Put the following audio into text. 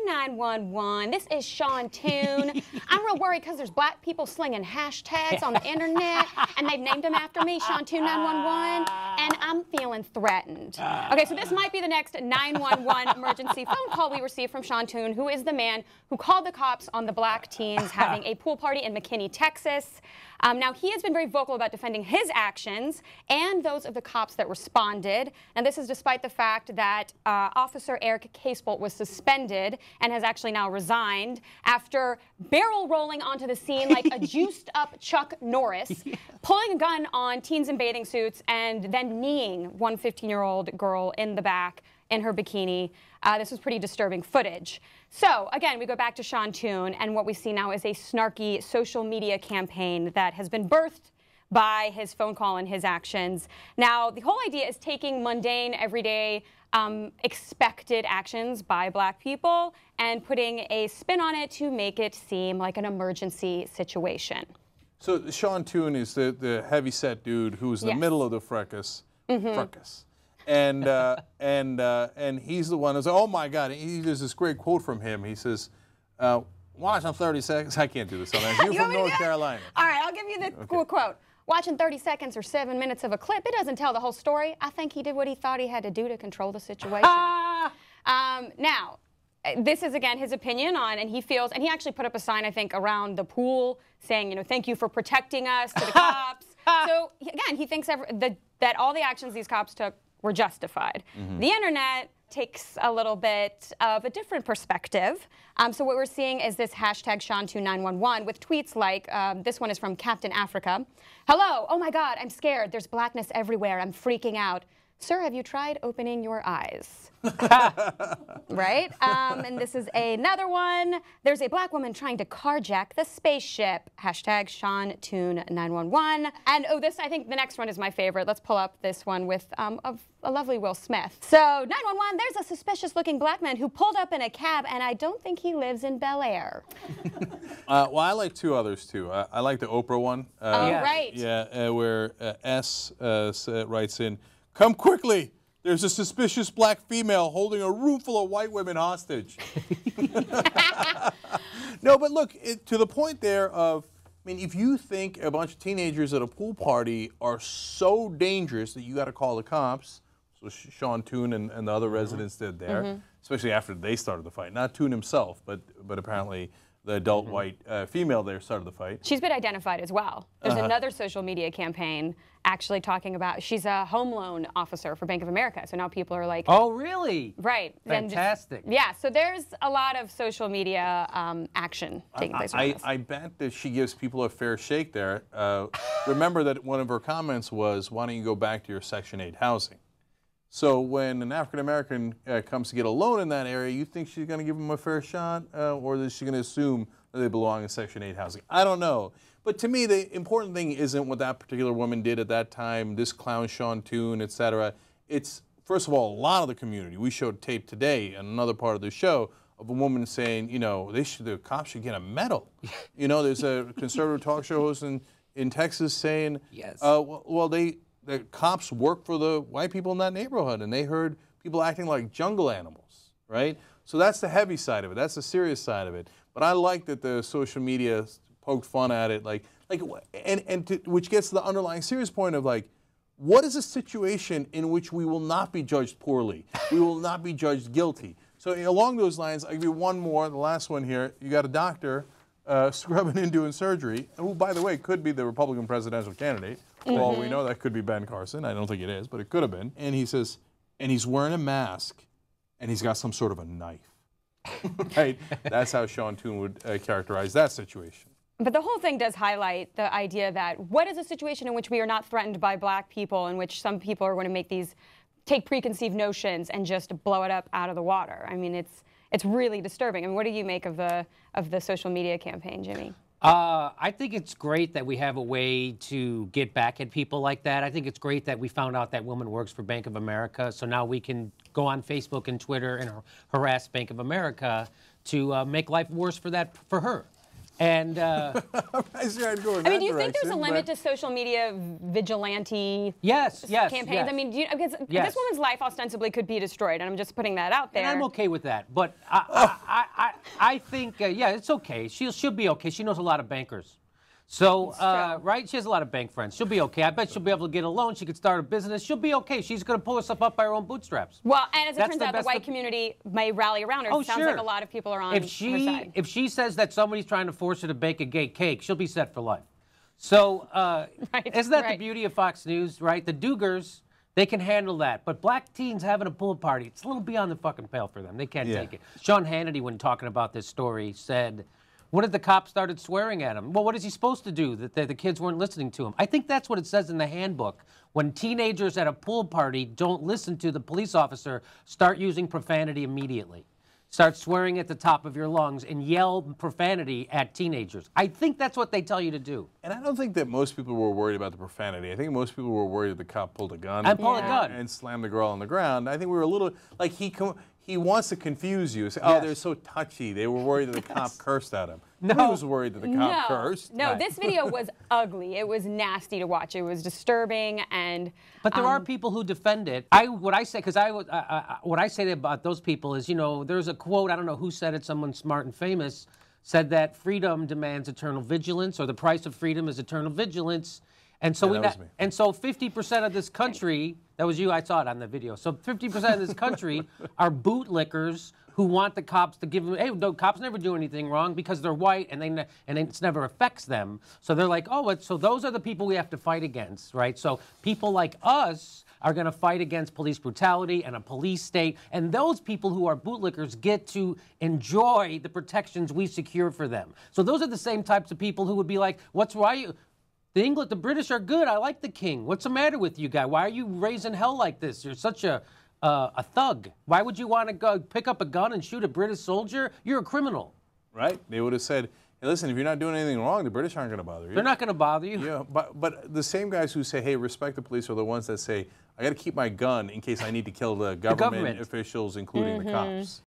911. This is Sean Toon. I'm real worried because there's black people slinging hashtags on the internet, and they've named them after me, Sean Toon 911, and I'm feeling threatened. Okay, so this might be the next 911 emergency phone call we received from Sean Toon, who is the man who called the cops on the black teens having a pool party in McKinney, Texas. Now, he has been very vocal about defending his actions and those of the cops that responded. And this is despite the fact that Officer Eric Casebolt was suspended and has actually now resigned after barrel rolling onto the scene like a juiced up Chuck Norris, pulling a gun on teens in bathing suits and then kneeing one 15-year-old girl in the back in her bikini. This was pretty disturbing footage. So, again, we go back to Sean Toon, and what we see now is a snarky social media campaign that has been birthed by his phone call and his actions. Now, the whole idea is taking mundane, everyday, expected actions by black people and putting a spin on it to make it seem like an emergency situation. So, Sean Toon is the heavy-set dude who's in the middle of the fracas. And he's the one who's, oh my God, there's this great quote from him. He says, watch on 30 seconds. I can't do this. You're from North Carolina. All right, I'll give you the quote. Watching 30 seconds or 7 minutes of a clip, it doesn't tell the whole story. I think he did what he thought he had to do to control the situation. Now, this is, again, his opinion on, and he feels, and he actually put up a sign, I think, around the pool saying, you know, thank you for protecting us to the cops. So, again, he thinks that all the actions these cops took were justified. The internet takes a little bit of a different perspective. So what we're seeing is this hashtag Sean2911 with tweets like, this one is from Captain Africa. Hello, oh my God, I'm scared. There's blackness everywhere. I'm freaking out. Sir, have you tried opening your eyes? Right? And this is another one. There's a black woman trying to carjack the spaceship. Hashtag Sean2911. And oh, this, I think the next one is my favorite. Let's pull up this one with a lovely Will Smith. So 911, there's a suspicious looking black man who pulled up in a cab, and I don't think he lives in Bel Air. Well, I like two others too. I like the Oprah one. Right. Yeah, where S writes in, come quickly. There's a suspicious black female holding a room full of white women hostage. No, but look, to the point there of, I mean, if you think a bunch of teenagers at a pool party are so dangerous that you got to call the cops, so Sean Toon and the other residents did there, especially after they started the fight. Not Toon himself, but apparently the adult white female there started the fight. She's been identified as well. There's another social media campaign actually talking about, she's a home loan officer for Bank of America. So now people are like, oh, really? Right. Fantastic. Yeah, so there's a lot of social media action taking place. I bet that she gives people a fair shake there. Remember that one of her comments was, why don't you go back to your Section 8 housing? So when an African-American comes to get a loan in that area, you think she's going to give them a fair shot, or is she going to assume that they belong in Section 8 housing? I don't know. But to me, the important thing isn't what that particular woman did at that time, this clown Sean Toon, et cetera. It's, first of all, a lot of the community. We showed tape today in another part of the show of a woman saying, you know, the cops should get a medal. You know, there's a conservative talk show host in Texas saying, yes. Well, the cops work for the white people in that neighborhood, and they heard people acting like jungle animals, right? So that's the heavy side of it. That's the serious side of it. But I like that the social media poked fun at it, which gets to the underlying serious point of like, what is a situation in which we will not be judged poorly? We will not be judged guilty. So along those lines, I'll give you one more, the last one here. You got a doctor scrubbing in doing surgery, who, by the way, could be the Republican presidential candidate. For all we know, that could be Ben Carson. I don't think it is, but it could have been. And he says, and he's wearing a mask, and he's got some sort of a knife. Right? That's how Sean Toon would characterize that situation. But the whole thing does highlight the idea that what is a situation in which we are not threatened by black people, in which some people are going to make these, take preconceived notions and just blow it up out of the water. I mean, it's really disturbing. I mean, what do you make of the social media campaign, Jimmy? I think it's great that we have a way to get back at people like that. I think it's great that we found out that woman works for Bank of America, so now we can go on Facebook and Twitter and harass Bank of America to make life worse for her. And I mean, do you think there's a limit to social media vigilante campaigns? Yes. I mean, because this woman's life ostensibly could be destroyed, and I'm just putting that out there. And I'm okay with that, but I I think, yeah, it's okay. She'll be okay. She knows a lot of bankers. So, right, she has a lot of bank friends. She'll be okay. I bet she'll be able to get a loan. She could start a business. She'll be okay. She's going to pull herself up by her own bootstraps. Well, and as it turns out, the white community may rally around her. Oh, it sounds sure. like a lot of people are on her side. If she says that somebody's trying to force her to bake a gay cake, she'll be set for life. So, isn't that the beauty of Fox News, right? The Dugars, they can handle that. But black teens having a pool party, it's a little beyond the fucking pale for them. They can't take it. Sean Hannity, when talking about this story, said, what if the cops started swearing at him? Well, what is he supposed to do? That the kids weren't listening to him? I think that's what it says in the handbook. When teenagers at a pool party don't listen to the police officer, start using profanity immediately. Start swearing at the top of your lungs and yell profanity at teenagers. I think that's what they tell you to do. And I don't think that most people were worried about the profanity. I think most people were worried that the cop pulled a gun. And pulled a gun. And slammed the girl on the ground. I think we were a little, like he wants to confuse you. Say, oh, they're so touchy. They were worried that the cop cursed at him. No. He was worried that the cop cursed. No, this video was ugly. It was nasty to watch. It was disturbing, and but there are people who defend it. What I say about those people is, you know, there's a quote. I don't know who said it. Someone smart and famous said that freedom demands eternal vigilance, or the price of freedom is eternal vigilance. And so and so 50% of this country, that was you, I saw it on the video. So 50% of this country are bootlickers who want the cops to give them, hey, no, cops never do anything wrong because they're white and it never affects them. So they're like, oh, so those are the people we have to fight against, right? So people like us are going to fight against police brutality and a police state, and those people who are bootlickers get to enjoy the protections we secure for them. So those are the same types of people who would be like, what's why the British are good. I like the king. What's the matter with you, guy? Why are you raising hell like this? You're such a thug. Why would you want to go pick up a gun and shoot a British soldier? You're a criminal. Right? They would have said, hey, listen, if you're not doing anything wrong, the British aren't going to bother you. They're not going to bother you. Yeah, but the same guys who say, hey, respect the police are the ones that say, I got to keep my gun in case I need to kill the government officials, including the cops.